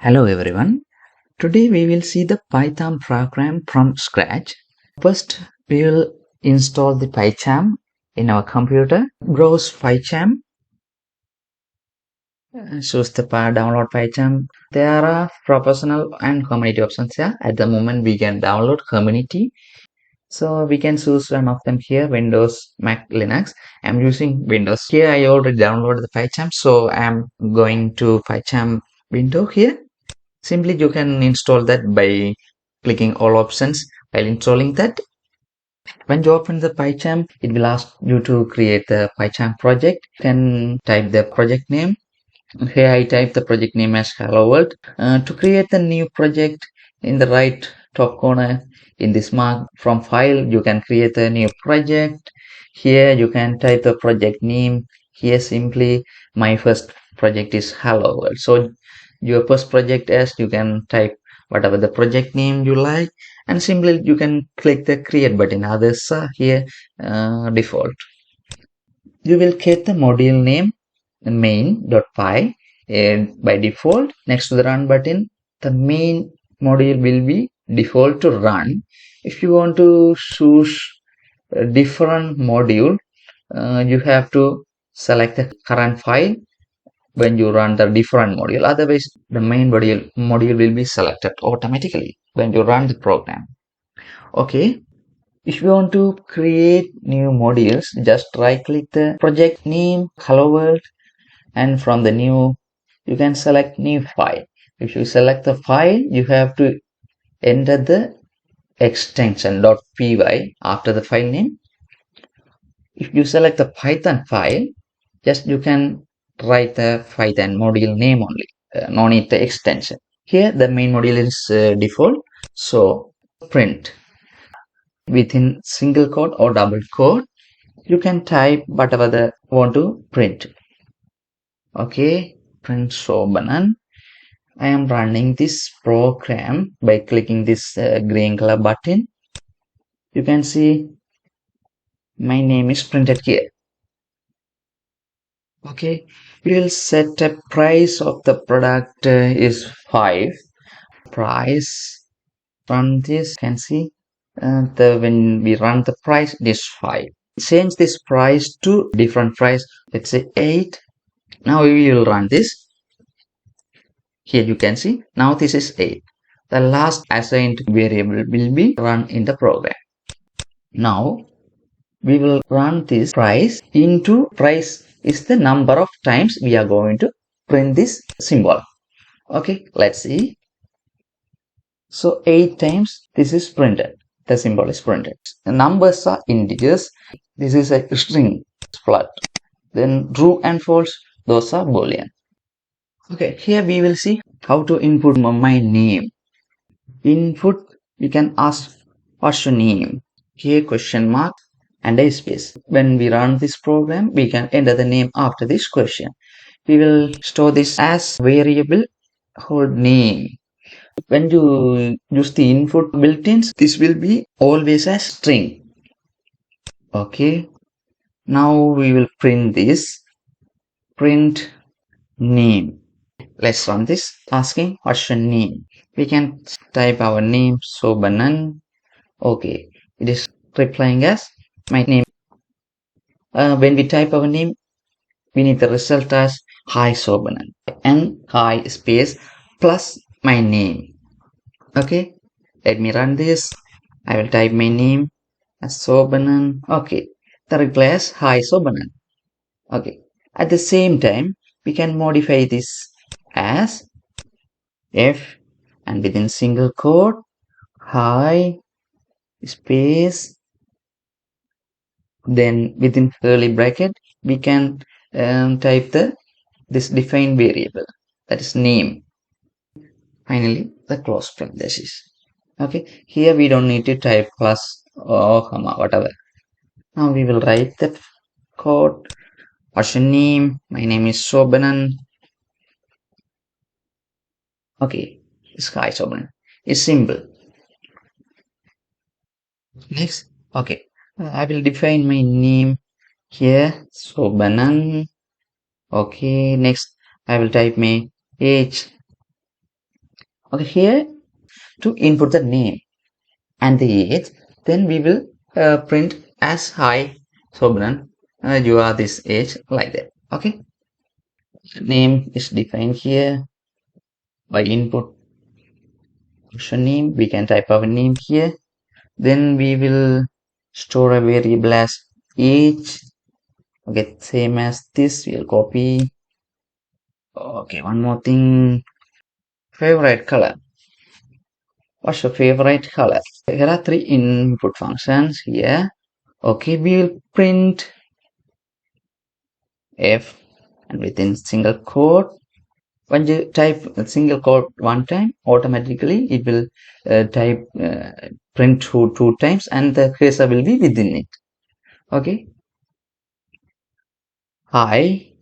Hello everyone. Today we will see the Python program from scratch. First we will install the PyCharm in our computer. Browse PyCharm. Choose the download PyCharm. There are professional and community options here. At the moment we can download community. So we can choose one of them here, Windows, Mac, Linux. I'm using Windows. Here I already downloaded the PyCharm. So I'm going to PyCharm window here. Simply you can install that by clicking all options while installing that. When you open the PyCharm, it will ask you to create the PyCharm project. You can type the project name. Here I type the project name as Hello World. To create the new project, in the right top corner in this mark from file, you can create a new project. Here you can type the project name. Here simply my first project is Hello World. So your first project as you can type whatever the project name you like, and simply you can click the create button. Others are here default. You will get the module name main.py, and by default next to the run button the main module will be default to run. If you want to choose a different module, you have to select the current file when you run the different module. Otherwise the main module will be selected automatically when you run the program. Okay, if you want to create new modules, just right click the project name Hello World, and from the new you can select new file. If you select the file, you have to enter the extension .py after the file name. If you select the Python file, just you can write the Python module name only, no need the extension. Here the main module is default, so print within single quote or double quote you can type whatever the want to print. Okay, print Sobanan. I am running this program by clicking this green color button. You can see my name is printed here. Okay, we will set a price of the product is 5. Price from this can see when we run the price it is 5. Change this price to different price, let's say 8. Now we will run this. Here you can see now this is 8. The last assigned variable will be run in the program. Now we will run this price into price is the number of times we are going to print this symbol. Okay, let's see. So 8 times this is printed. The symbol is printed. The numbers are integers. This is a string float. Then true and false, those are boolean. Okay, here we will see how to input my name. Input, we can ask what's your name. Here question mark and a space. When we run this program, we can enter the name after this question. We will store this as variable hold name. When you use the input built-ins, this will be always a string. Okay, now we will print this. Print name. Let's run this, asking what's your name. We can type our name Sobanan. Okay, it is replying as my name. When we type our name, we need the result as hi Sobanan and hi space plus my name. Okay, let me run this. I will type my name as Sobanan. Okay, the reply is hi Sobanan. Okay, at the same time we can modify this as F and within single quote hi space, then within curly bracket we can type this defined variable, that is name. Finally the close parenthesis. Okay, here we don't need to type plus or comma whatever. Now we will write the code. What's your name? My name is Sobanan. Okay, it's hi Sobanan. It's simple. Next, okay, I will define my name here Sobanan. Okay, next I will type my age Okay, here to input the name and the age, then we will print as hi Sobran, you are this age, like that. Okay, name is defined here by input function name. We can type our name here, then we will store a variable as age. Okay, same as this, we'll copy. Okay, one more thing, favorite color. What's your favorite color? Here are three input functions here. Okay, we will print F, and within single quote, when you type a single quote one time, automatically it will type print two times, and the cursor will be within it. Okay, hi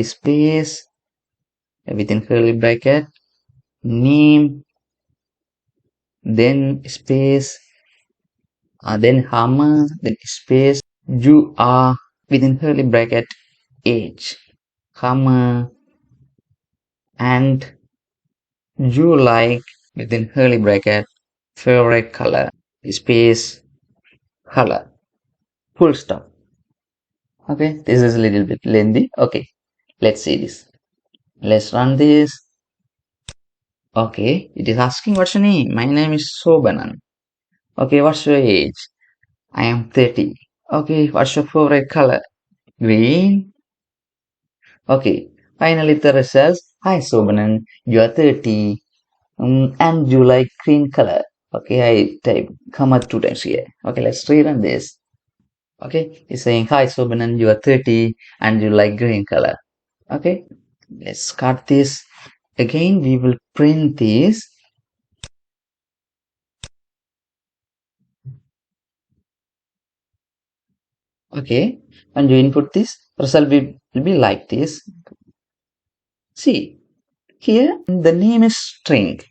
space within curly bracket name, then space, then hammer, then space you are within curly bracket age, hammer, and you like within curly bracket favorite color, space color, full stop. Okay, this is a little bit lengthy. Okay, let's see this. Let's run this. Okay, it is asking what's your name. My name is Sobanan. Okay, what's your age? I am 30. Okay, what's your favorite color? Green. Okay, finally the results. Hi Sobanan, you are 30. And you like green color. Okay, I type comma two times here. Okay, let's rerun this. Okay, it's saying hi Sobanan, you are 30 and you like green color. Okay, let's cut this. Again, we will print this. Okay, and you input this, result will be like this. See, here the name is string.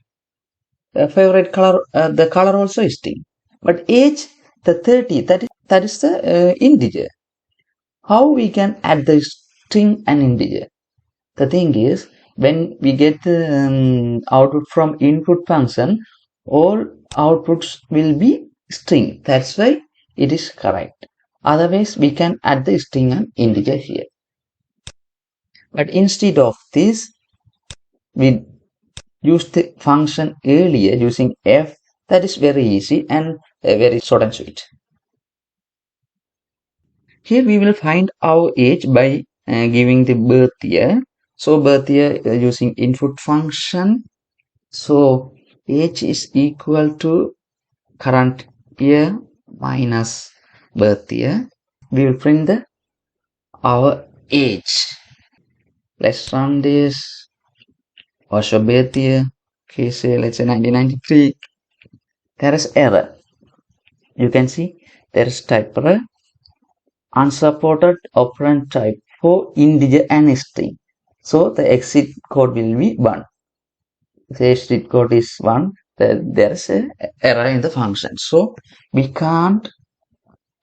Favorite color, the color also is string. But age, the 30, that is the integer. How we can add the string and integer? The thing is, when we get the output from input function, all outputs will be string. That's why it is correct. Otherwise, we can add the string and integer here. But instead of this, we use the function earlier using f. That is very easy and very short and sweet. Here we will find our age by giving the birth year. So birth year using input function. So age is equal to current year minus birth year. We will print our age. Let's run this. What's your birth year? Okay, say let's say 1993. There is error. You can see there is type error. Unsupported operand type for integer and string. So the exit code will be 1. The exit code is 1. There is a error in the function. So we can't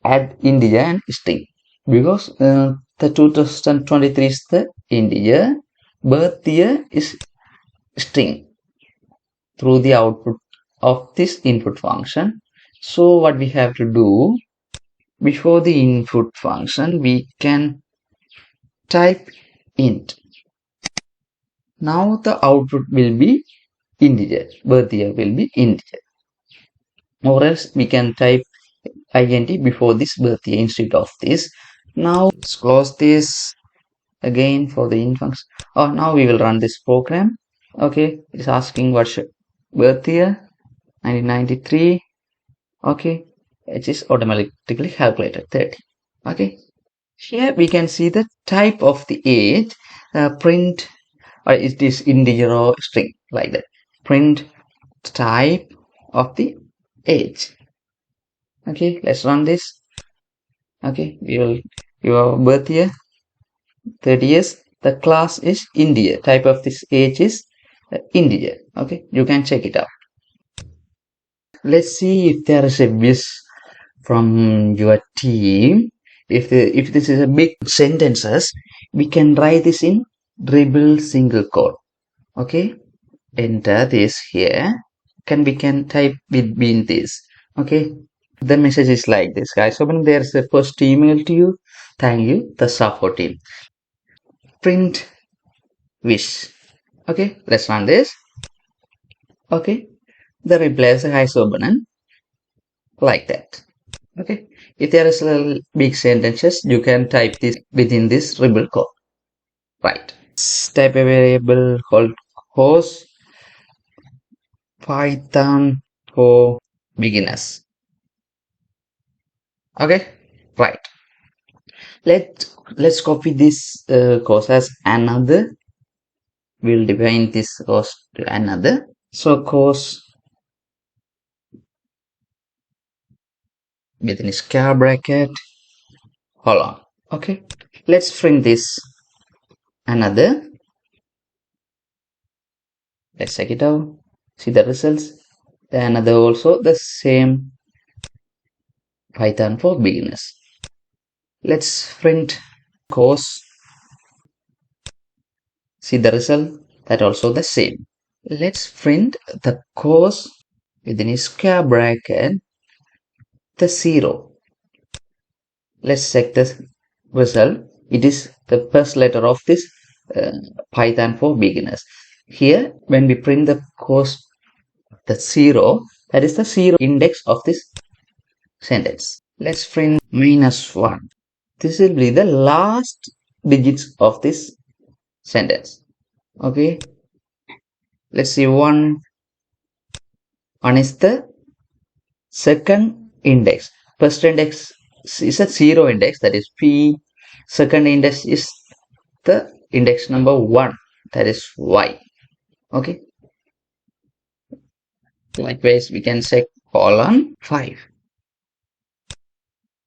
add integer and string because the 2023 is the integer, birth year is string through the output of this input function. So what we have to do, before the input function we can type int. Now the output will be integer, birth year will be integer, or else we can type int before this birth year instead of this. Now let's close this again for the int function. Oh, now we will run this program. Okay, it's asking what's your birth year, 1993. Okay, it is automatically calculated 30. Okay, here we can see the type of the age, print, or it is integer or string, like that. Print type of the age. Okay, let's run this. Okay, we will your birth year 30 years. The class is integer. Type of this age is integer. Okay, you can check it out. Let's see if there is a wish from your team. If this is a big sentences, we can write this in dribble single quote. Okay, enter this here, we can type between this. Okay, the message is like this, guys. So when there's a first email to you, thank you, the support team. Print wish. Okay, let's run this. Okay, the reply is hi Sobanan, like that. Okay, if there is a big sentences, you can type this within this rebel code. Right. Type a variable called host Python for beginners. Okay, right. Let's copy this course as another. We'll define this course to another. So course within square bracket. Hold on. Okay, let's print this another. Let's check it out. See the results. Another also the same Python for beginners. Let's print course. See the result. That also the same. Let's print the course within a square bracket the 0. Let's check the result. It is the first letter of this Python for beginners. Here when we print the course the 0, that is the 0 index of this sentence. Let's print -1. This will be the last digits of this sentence. Okay, let's see. One is the second index. First index is a 0 index, that is P. Second index is the index number 1, that is Y. Okay, likewise we can say colon 5.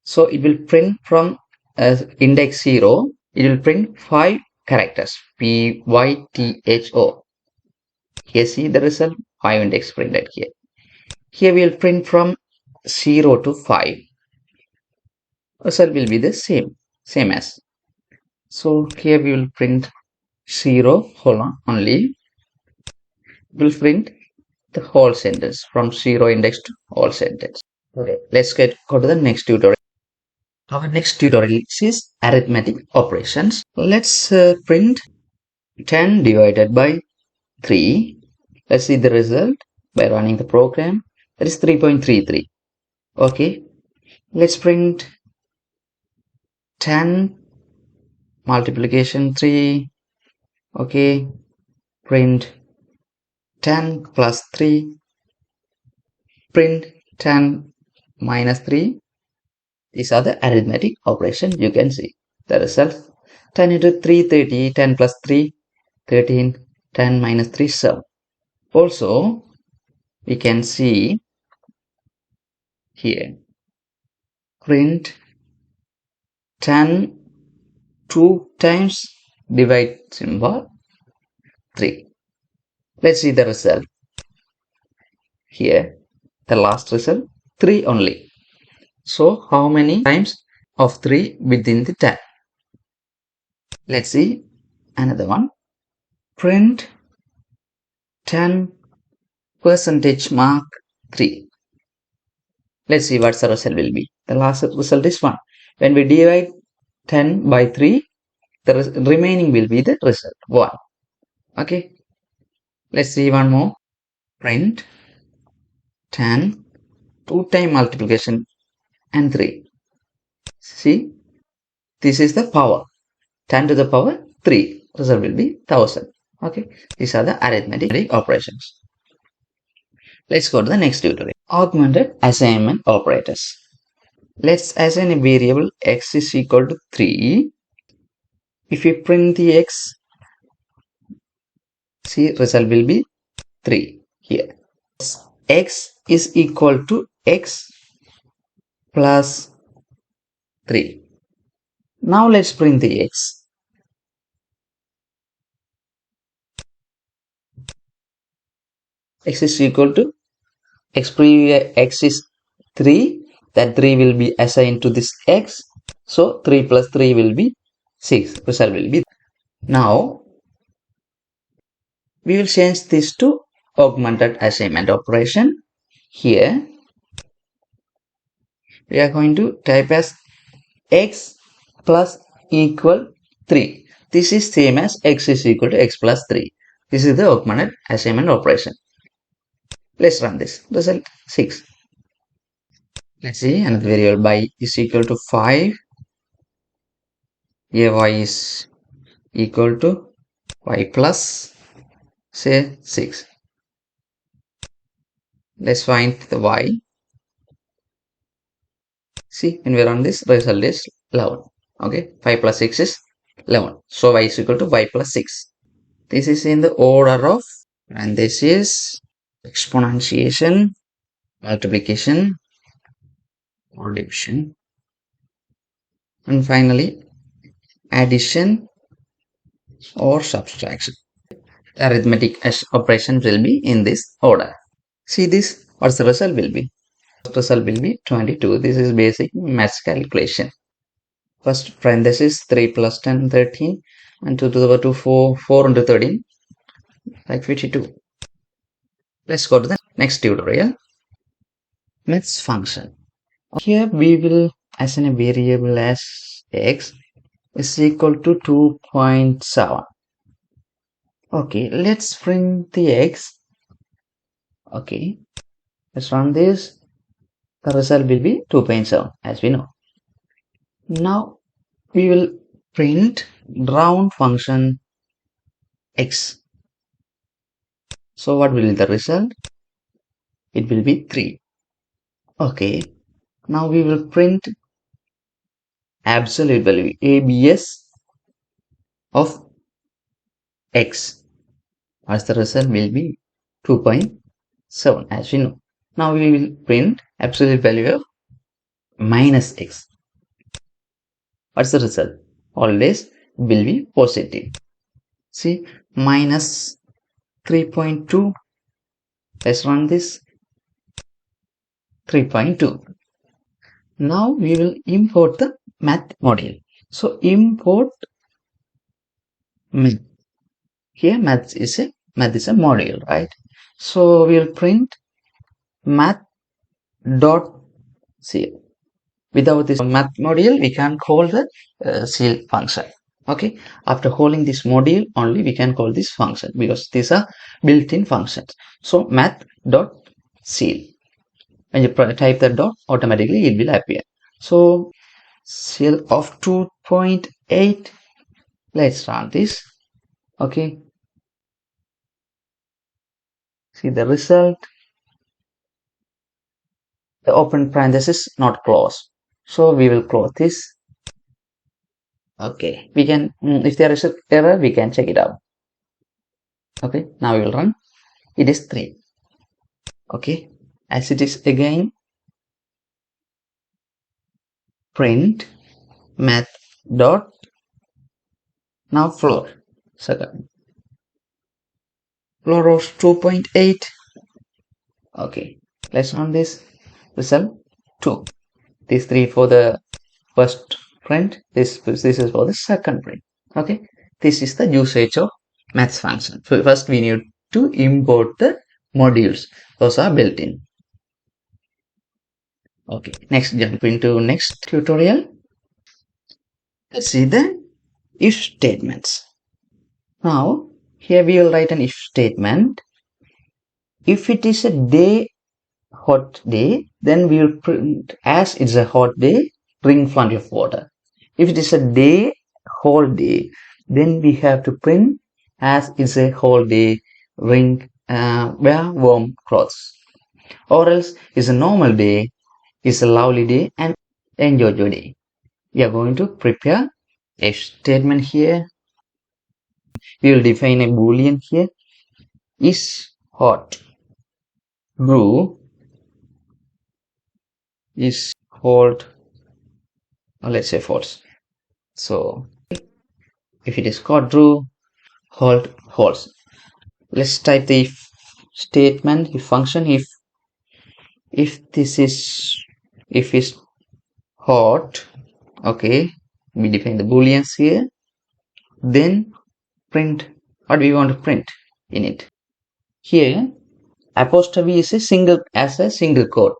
So it will print from index 0, it will print 5 characters PYTHO. Here see the result, 5 index printed here. Here we will print from 0 to 5. Result will be the same as. So here we will print 0, hold on, only. Will print the whole sentence from 0 index to whole sentence. Okay, let's go to the next tutorial. Our next tutorial is arithmetic operations. Let's print 10 divided by 3. Let's see the result by running the program. That is 3.33. Okay, let's print 10 multiplication 3. Okay, print 10 plus 3. Print 10 minus 3. These are the arithmetic operations. You can see the result. 10 into 3, 30. 10 plus 3, 13. 10 minus 3, 7. Also, we can see here, print 10 2 times divide symbol 3. Let's see the result. Here, the last result, 3 only. So, how many times of 3 within the 10? Let's see another one. Print 10 percentage mark 3. Let's see what the result will be. The last result is 1. When we divide 10 by 3, the remaining will be the result 1. Okay, let's see one more. Print 10 2 time multiplication and 3. See, this is the power 10 to the power 3. Result will be 1000. Okay, these are the arithmetic operations. Let's go to the next tutorial. Augmented assignment operators. Let's assign a variable x is equal to 3. If we print the x, see, result will be 3 here. X is equal to x plus 3. Now let's print the x. X is equal to x is 3. That 3 will be assigned to this x. So 3 plus 3 will be 6. Result will be. Now We will change this to augmented assignment operation. Here we are going to type as x plus equal 3. This is same as x is equal to x plus 3. This is the augmented assignment operation. Let's run this. Result 6. Let's see, another variable y is equal to 5. Here y is equal to y plus say 6. Let's find the y. See, when we run this, result is 11. Okay, 5 plus 6 is 11. So y is equal to y plus 6. This is in the order of, and this is exponentiation, multiplication, or division, and finally addition or subtraction. Arithmetic operations will be in this order. See this, what's the result will be? First result will be 22. This is basic maths calculation. First parenthesis 3 plus 10 13 and 2 to the power 2 4 into 13 like 52. Let's go to the next tutorial. Maths function. Here we will assign a variable as x is equal to 2.7. Okay, let's print the x. Okay, let's run this. The result will be 2.7 as we know. Now we will print round function x. So what will be the result? It will be 3. Okay, now we will print absolute value abs of x. As the result will be 2.7 as we know. Now we will print absolute value of minus x. What's the result? Always will be positive. See, minus 3.2. Let's run this. 3.2. Now we will import the math module. So import math. Here math is a module, right? So we will print math dot cl. Without this math module, we can call the cl function. Okay, after calling this module only we can call this function because these are built-in functions. So math dot cl. When you type the dot, automatically it will appear. So cl of 2.8. Let's run this. Okay, see the result. The open parenthesis not closed, so we will close this. Okay, we can if there is an error we can check it out. Okay, now we will run. It is 3. Okay, as it is again, print math dot now floor second floor of 2.8. Okay, let's run this. Result 2. These 3 for the first print, this is for the second print. Okay, this is the usage of maths function. So first we need to import the modules. Those are built in. Okay, next jump into next tutorial. Let's see the if statements. Now here we will write an if statement. If it is a hot day, then we will print as it's a hot day, drink plenty of water. If it is a whole day, then we have to print as it's a whole day, wear warm clothes. Or else it's a normal day, it's a lovely day, and enjoy your day. We are going to prepare a statement here. We will define a boolean here. Is hot. Brew is cold. Let's say false. So if it is cold, true, hold false. Let's type the if statement, if function. If this is hot, okay, we define the booleans here. Then print what we want to print. in it. Here, apostrophe is a single quote.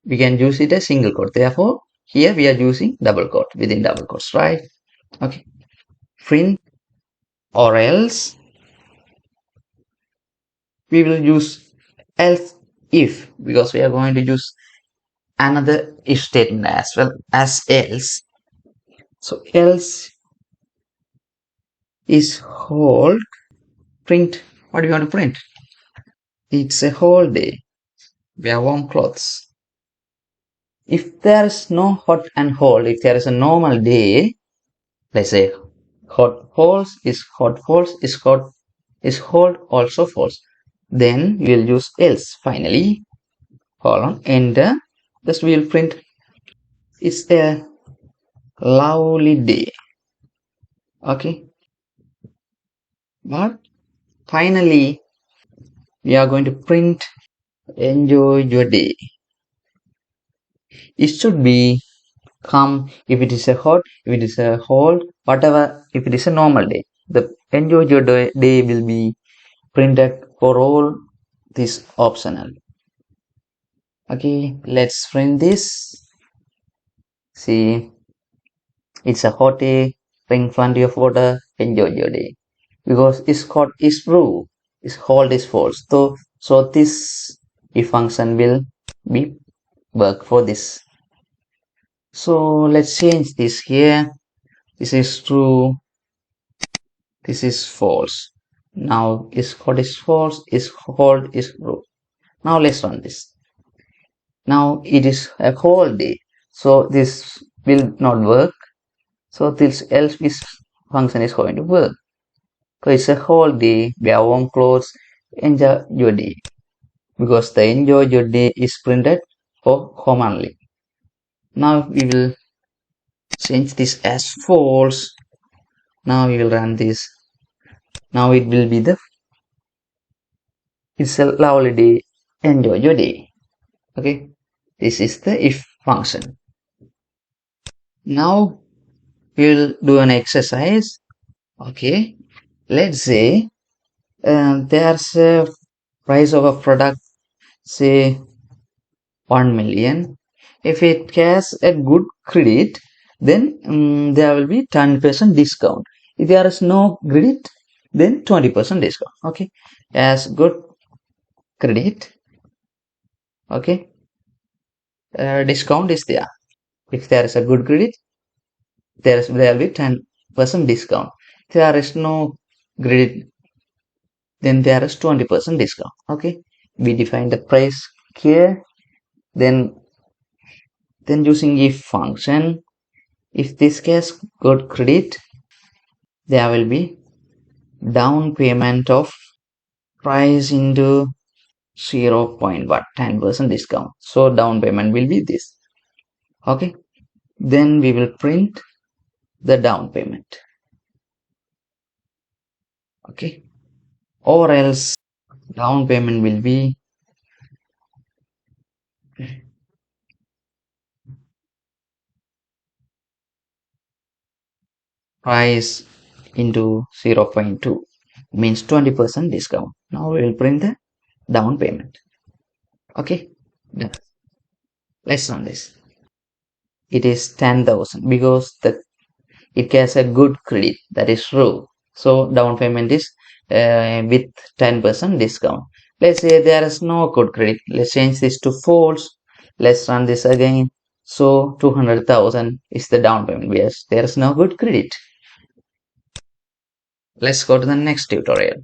We can use it as single quote. Therefore, here we are using double quote within double quotes, right? Okay. Print or else we will use else if, because we are going to use another if statement as well as else. So else is whole. Print. What do you want to print? It's a whole day. Wear warm clothes. If there is no hot and cold, if there is a normal day, let's say hot false is hot false is hot is cold also false. Then we'll use else. Finally, hold on, enter. Just we'll print it's a lovely day. Okay. But finally, we are going to print enjoy your day. It should be come if it is a hot, if it is a cold, whatever, if it is a normal day. The enjoy your day will be printed for all this optional. Okay, let's print this. See, it's a hot day, drink plenty of water, enjoy your day. Because it's hot is true, it's cold is false. So this if function will be work for this. So let's change this here. This is true, this is false. Now is hot is false, is cold is true. Now let's run this. Now it is a whole day, so this will not work. So this else this function is going to work. So it's a whole day, wear warm clothes, enjoy your day. Because the enjoy your day is printed for home only. Now we will change this as false. Now we will run this. Now it will be the it's a lovely day, enjoy your day. Okay, this is the if function. Now we'll do an exercise. Okay, let's say there's a price of a product, say 1 million. If it has a good credit, then there will be 10% discount. If there is no credit, then 20% discount. Okay, as good credit, okay, discount is there. If there is a good credit, there will be 10% discount. If there is no credit, then there is 20% discount. Okay, we define the price here. Then using if function, if this case good credit, there will be down payment of price into 0.10% discount. So down payment will be this. Okay, then we will print the down payment. Okay, or else down payment will be price into 0.2 means 20% discount. Now we will print the down payment. Okay, let's run this. It is 10,000 because it has a good credit, that is true. So down payment is with 10% discount. Let's say there is no good credit. Let's change this to false. Let's run this again. So 200,000 is the down payment. Yes, there is no good credit. Let's go to the next tutorial.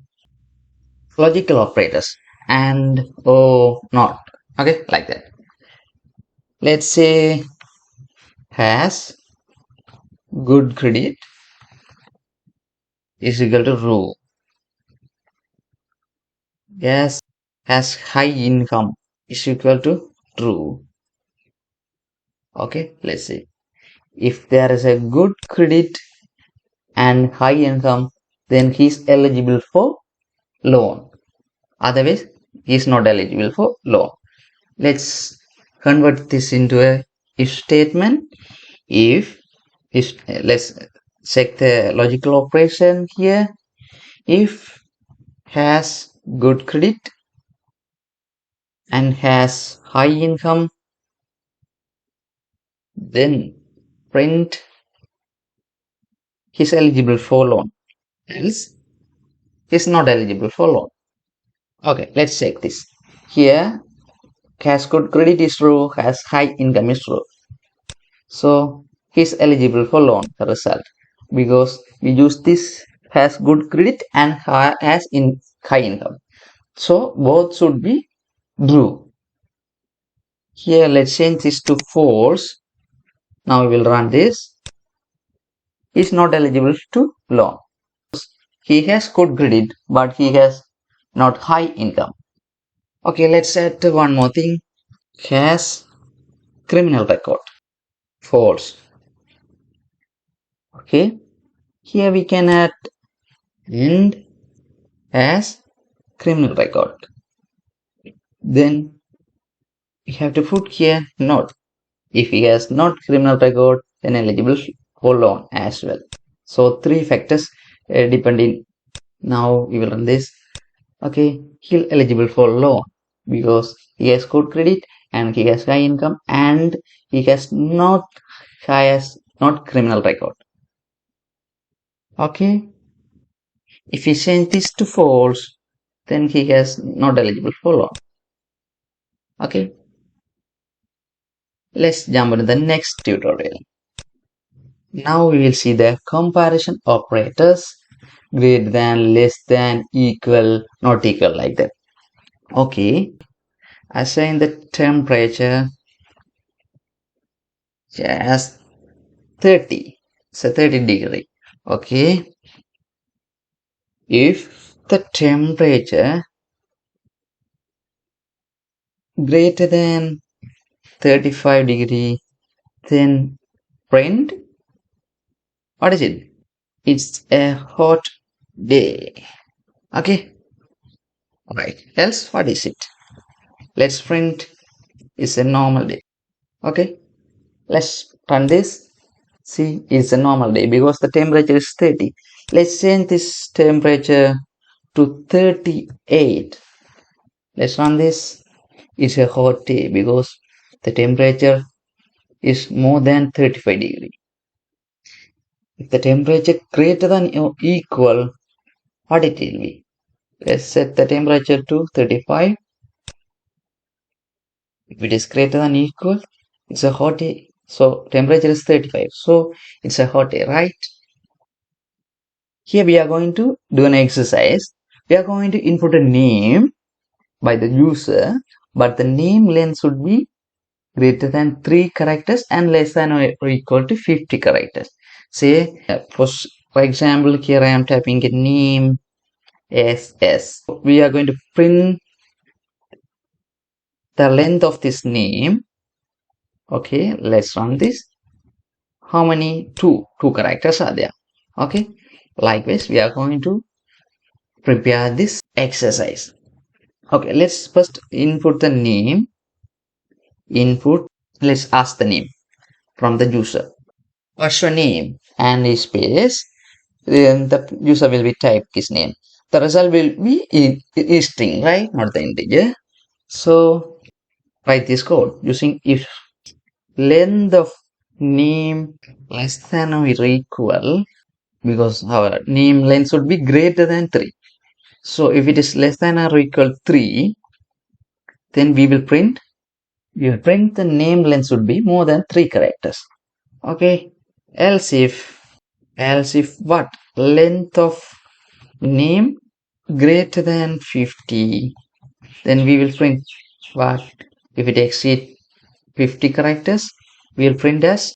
Logical operators and or not. Okay, like that. Let's say has good credit is equal to true. Yes, has high income is equal to true. Okay, let's see. If there is a good credit and high income, then he is eligible for loan. Otherwise, he is not eligible for loan. Let's convert this into a if statement. If let's check the logical operation here. If has good credit and has high income, then print he's eligible for loan. Else he's not eligible for loan. Okay, let's check this. Here has good credit is true, has high income is true. So he's eligible for loan, the result. Because we use this has good credit and has in high income. So both should be true. Here let's change this to false. Now we will run this. He's not eligible to loan. He has good credit, but he has not high income. Okay, let's add one more thing. Has criminal record. False. Okay. Here we can add and has criminal record. Then we have to put here not. If he has not criminal record, then eligible for loan as well. So three factors depending. Now we will run this. Okay, he'll eligible for loan because he has good credit and he has high income and he has not criminal record. Okay, if we change this to false, then he has not eligible for loan. Okay, let's jump into the next tutorial. Now we will see the comparison operators greater than, less than, equal, not equal, like that. Okay, assign the temperature as 30. So 30 degree. Okay, if the temperature greater than 35 degree, then print what is it? It's a hot day. Okay, right. Else what is it? Let's print it's a normal day. Okay, let's run this. See, it's a normal day because the temperature is 30. Let's change this temperature to 38. Let's run this. It's a hot day because the temperature is more than 35 degree. If the temperature greater than or equal, what it will be? Let's set the temperature to 35. If it is greater than equal, it's a hot day. So temperature is 35. So it's a hot day, right? Here we are going to do an exercise. We are going to input a name by the user, but the name length should be greater than 3 characters and less than or equal to 50 characters. Say, for example, here I am typing a name SS. We are going to print the length of this name. Okay, let's run this. How many? Two characters are there. Okay, likewise, we are going to prepare this exercise. Okay, let's first input the name. Input, let's ask the name from the user. What's your name? And his space. Then the user will be type his name. The result will be a string, right? Not the integer. So write this code using if length of name less than or equal, because our name length should be greater than 3. So if it is less than or equal 3, then we will print the name length should be more than 3 characters. Okay, else if what? Length of name greater than 50, then we will print what? If it exceeds 50 characters, we will print as,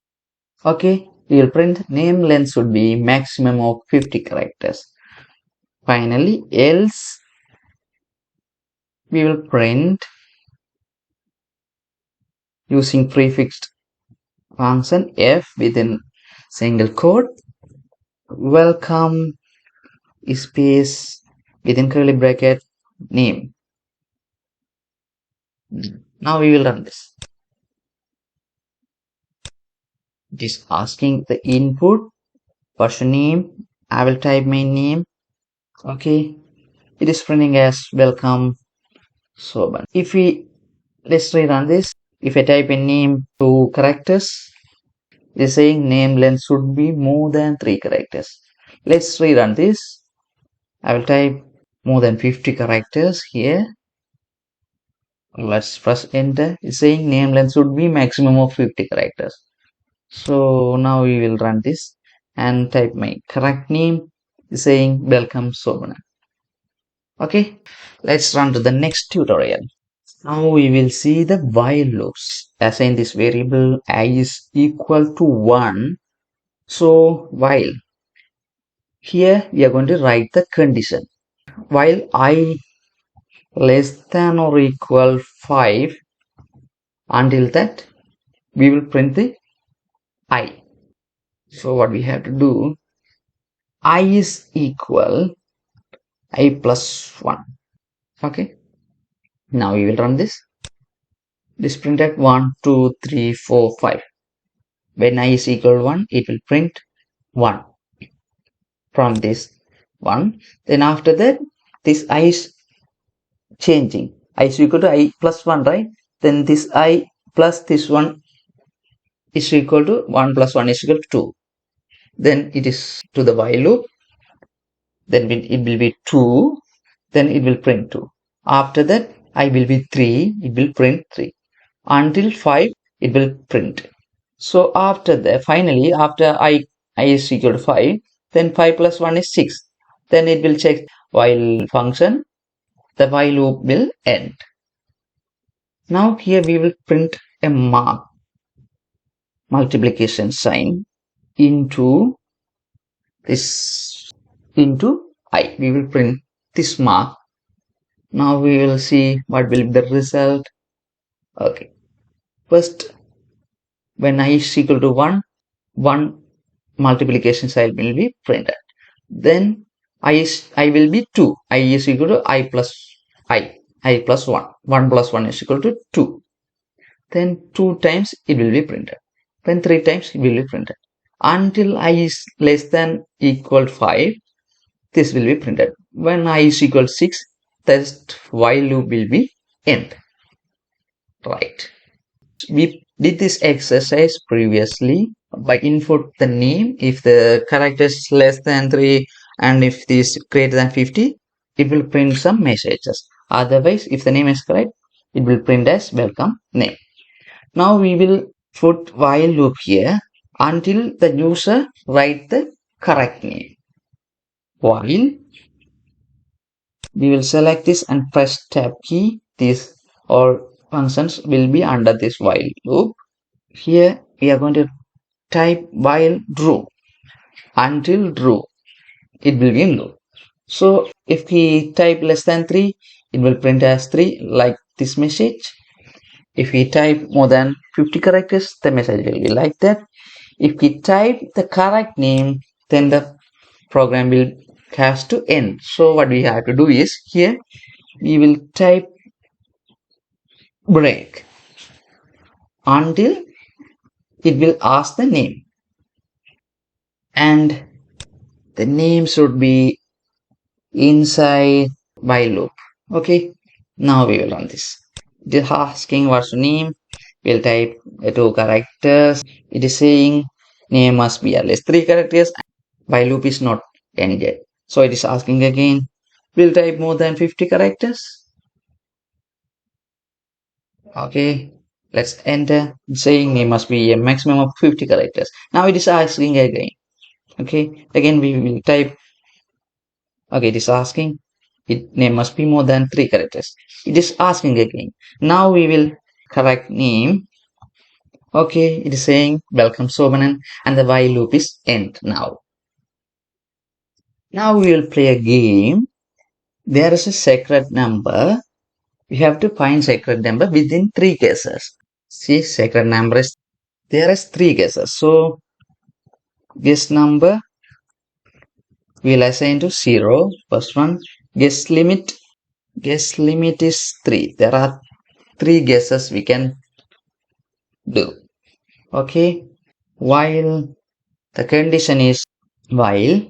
okay, we will print name length should be maximum of 50 characters. Finally, else we will print using prefixed function f within single quote, welcome space within curly bracket name. Now we will run this. It is asking the input, what's your name? I will type my name. Okay, it is printing as welcome Soban. If we let's rerun this. If I type in name 2 characters, it is saying name length should be more than 3 characters. Let's rerun this. I will type more than 50 characters here. Let's press enter. It's saying name length should be maximum of 50 characters. So now we will run this and type my correct name. It's saying welcome Sobana. Okay, let's run to the next tutorial. Now we will see the while loops. Assign this variable I is equal to 1. So while here we are going to write the condition. While I less than or equal 5, until that we will print the I. So what we have to do, I is equal I plus 1. Okay, now we will run this. This printed 1, 2, 3, 4, 5. When I is equal to 1, it will print 1 from this 1. Then after that, this I is changing. I is equal to I plus 1, right? Then this I plus this 1 is equal to 1 plus 1 is equal to 2. Then it is to the while loop. Then it will be 2. Then it will print 2. After that, I will be 3. It will print 3. Until 5, it will print. So after that, finally, after I is equal to 5, then 5 plus 1 is 6. Then it will check while function. The while loop will end. Now here we will print a multiplication sign into this into I. We will print this mark. Now we will see what will be the result. Okay. First, when I is equal to 1, 1 multiplication sign will be printed. Then I will be 2. I is equal to I plus 1. 1 plus 1 is equal to 2. Then 2 times it will be printed. Then 3 times it will be printed. Until I is less than equal 5, this will be printed. When I is equal 6, that while loop will be end. Right. We did this exercise previously by input the name. If the character is less than 3 and if this greater than 50, it will print some messages. Otherwise, if the name is correct, it will print as welcome name. Now we will put while loop here until the user write the correct name. While we will select this and press tab key, this all functions will be under this while loop. Here we are going to type while true until true, it will be in loop. So if we type less than 3, it will print as 3 like this message. If we type more than 50 characters, the message will be like that. If we type the correct name, then the program will has to end. So what we have to do is here we will type break until it will ask the name, and the name should be inside while loop. Okay, now we will run this. It is asking what's your name. We'll type 2 characters. It is saying name must be at least 3 characters. While loop is not ended, so it is asking again. We'll type more than 50 characters. Okay, let's enter. It's saying name must be a maximum of 50 characters. Now it is asking again. Okay, again we will type. Okay, it is asking. It name must be more than 3 characters. It is asking again. Now we will correct name. Okay, it is saying welcome Sobanan, and the while loop is end now. Now we will play a game. There is a sacred number. We have to find sacred number within 3 guesses. See, sacred number is there is 3 guesses. So guess number we will assign to 0. First one, guess limit is 3. There are 3 guesses we can do. Okay, while the condition is while,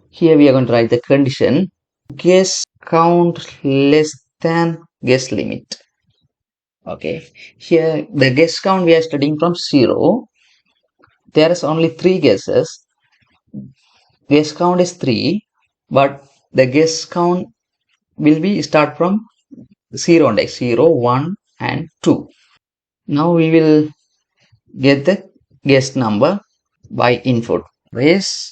here we are going to write the condition. guess count less than guess limit. Okay, here the guess count we are studying from 0. There is only 3 guesses. Guess count is 3, but the guess count will be start from 0 and 0, 1 and 2. Now we will get the guess number by input. Raise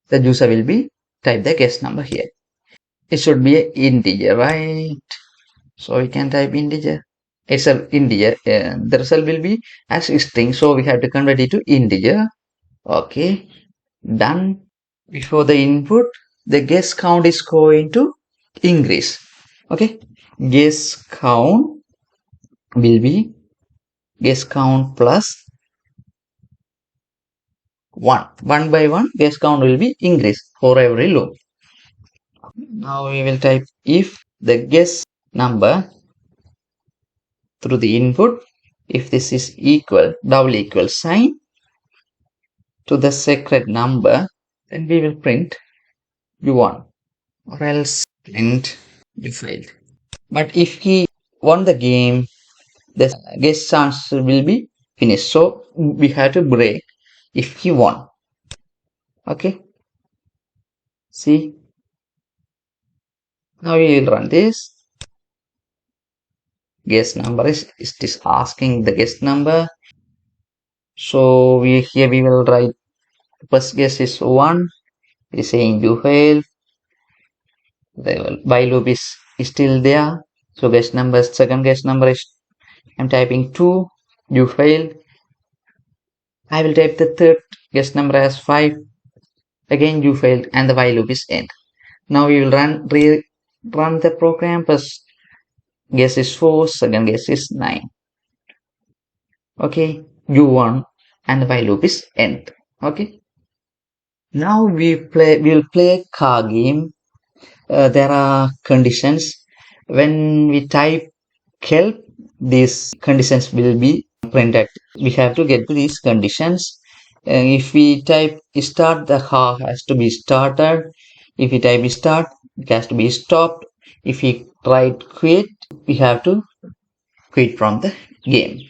the user will be type the guess number here. It should be an integer, right? So we can type integer. It's an integer. The result will be as string, so we have to convert it to integer. Okay, done. Before the input, the guess count is going to increase. Okay, guess count will be guess count plus 1. 1 by 1, guess count will be increased for every loop. Now we will type if the guess number through the input, if this is equal, double equal sign to the secret number, then we will print you won, or else print you failed. But if he won the game, the guess chance will be finished. So we have to break if he won. Okay. See. Now we will run this. Guess number is asking the guess number. So here we will write first guess is 1. It is saying you fail. The while loop is still there. So guess number, second guess number is I'm typing 2. You failed. I will type the third guess number as 5. Again you failed, and the while loop is end. Now we will run the program. First guess is 4, second guess is 9. Okay, you won, and the while loop is end. Okay. Now we'll play car game. There are conditions. When we type help, these conditions will be printed. We have to get to these conditions. If we type start, the car has to be started. If we type start, it has to be stopped. If we write quit, we have to quit from the game.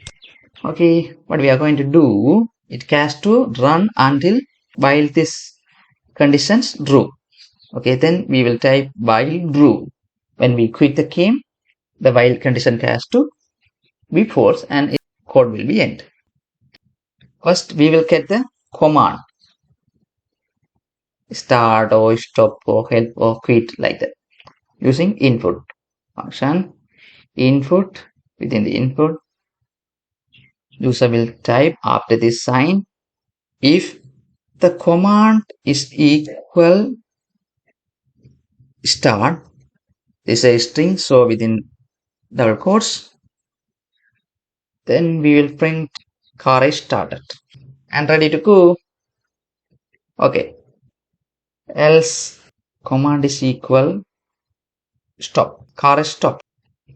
Okay, what we are going to do, it has to run until while this conditions true. Okay, then we will type while true. When we quit the game, the while condition has to be false and code will be end. First, we will get the command start or stop or help or quit like that using input function. Input, within the input, user will type after this sign if the command is equal start. This is a string, so within double quotes, then we will print car is started and ready to go. Okay, else command is equal stop, car is stopped.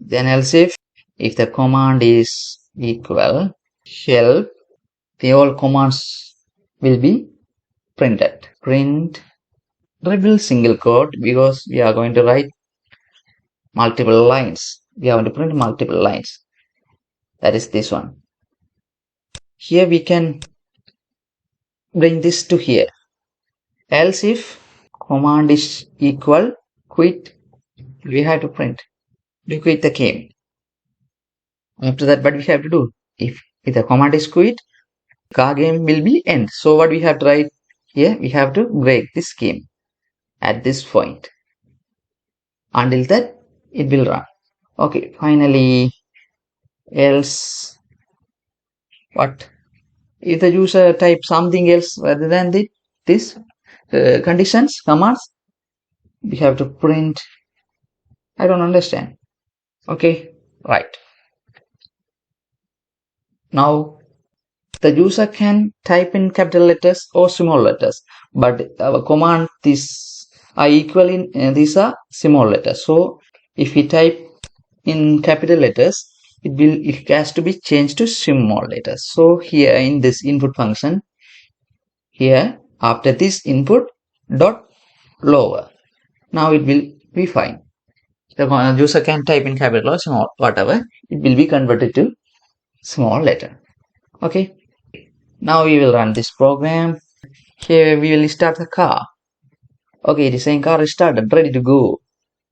Then else if the command is equal help, the all commands will be printed. Print double single quote, because we are going to write multiple lines. We are going to print multiple lines. That is this one. Here we can bring this to here. Else if command is equal quit, we have to print we quit the game. After that, what we have to do, if the command is quit, car game will be end. So what we have to write here, we have to break this game at this point. Until that it will run. Okay, finally else what if the user type something else rather than this conditions commands, we have to print. I don't understand. Okay, right. Now the user can type in capital letters or small letters, but our command these are equal in these are small letters. So if we type in capital letters, it has to be changed to small letters. So here in this input function, here after this input dot lower. Now it will be fine. The user can type in capital or small, whatever. It will be converted to small letter. Okay. Now we will run this program. Here we will start the car. Okay, it is saying car is started, ready to go.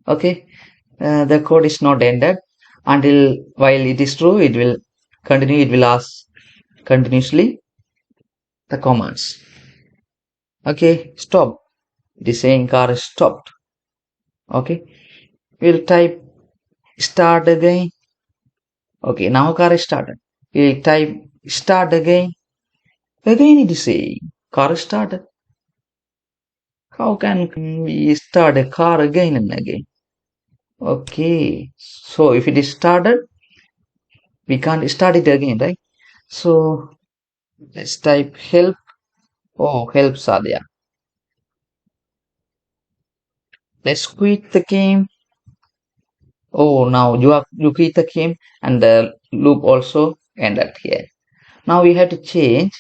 Okay. The code is not ended until while it is true, it will continue. It will ask continuously the commands. Okay, stop. It is saying car is stopped. Okay, we'll type start again. Okay, now car is started. We'll type start again. Again it is saying car is started. How can we start a car again and again? Okay, so if it is started, we can't start it again, right? So let's type help. Oh, help Sadhya. Let's quit the game. Oh, now you quit the game and the loop also ended here. Now we have to change.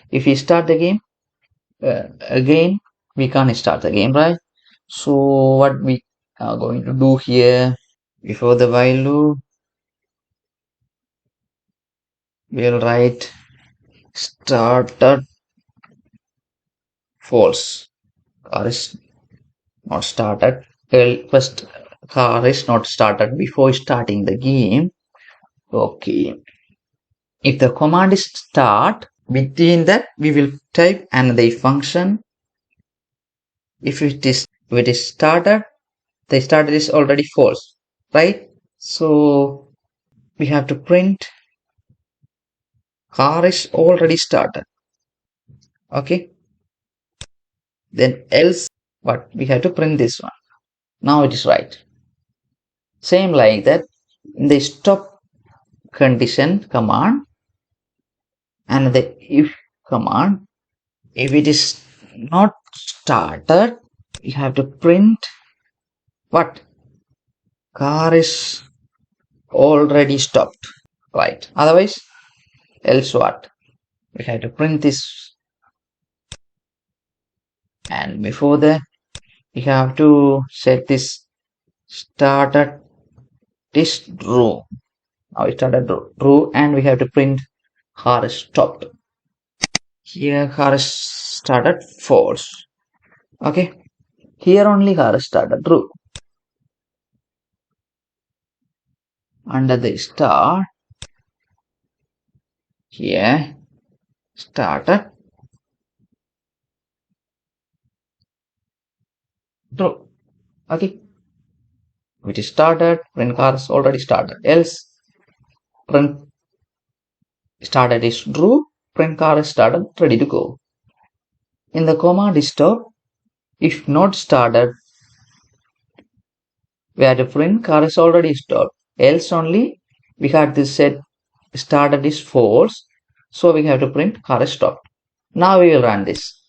If we start the game again, we can't start the game, right? So what we are going to do here, before the while loop, we'll write started false. Car is not started. Well, first car is not started before starting the game. Okay. If the command is start, between that we will type another function. If it is started, the started is already false, right? So we have to print car is already started. Okay. Then else, but we have to print this one. Now it is right. Same like that, in the stop condition command and the if command, if it is not started, we have to print what? Car is already stopped, right? Otherwise, else what? We have to print this, and before that, we have to set this started this true. Now it started true, and we have to print car is stopped. Here car is started false. Okay, here only car is started true. Under the start, here started true. Okay, which is started when car is already started. Else print started is true, print car is started ready to go. In the command stop, if not started, we have to print car is already stopped. Else only we had this set started is false, so we have to print car is stopped. Now we will run this.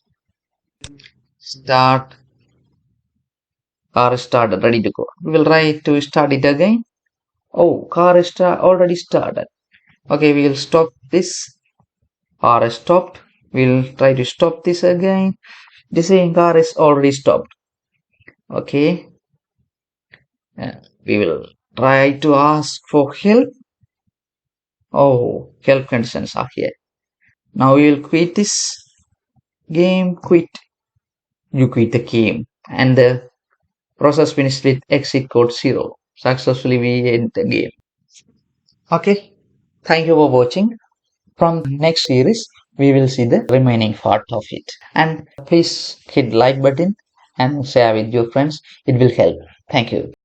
Start car is started ready to go. We will try to start it again. Oh, car is already started. Okay, we will stop this. Car is stopped. We'll try to stop this again. The same car is already stopped. Okay, we will try to ask for help. Oh, help conditions are here. Now we will quit this game. Quit. You quit the game, and the process finished with exit code 0. Successfully we end the game. Okay, thank you for watching. From the next series, we will see the remaining part of it. And please hit like button and share with your friends. It will help. Thank you.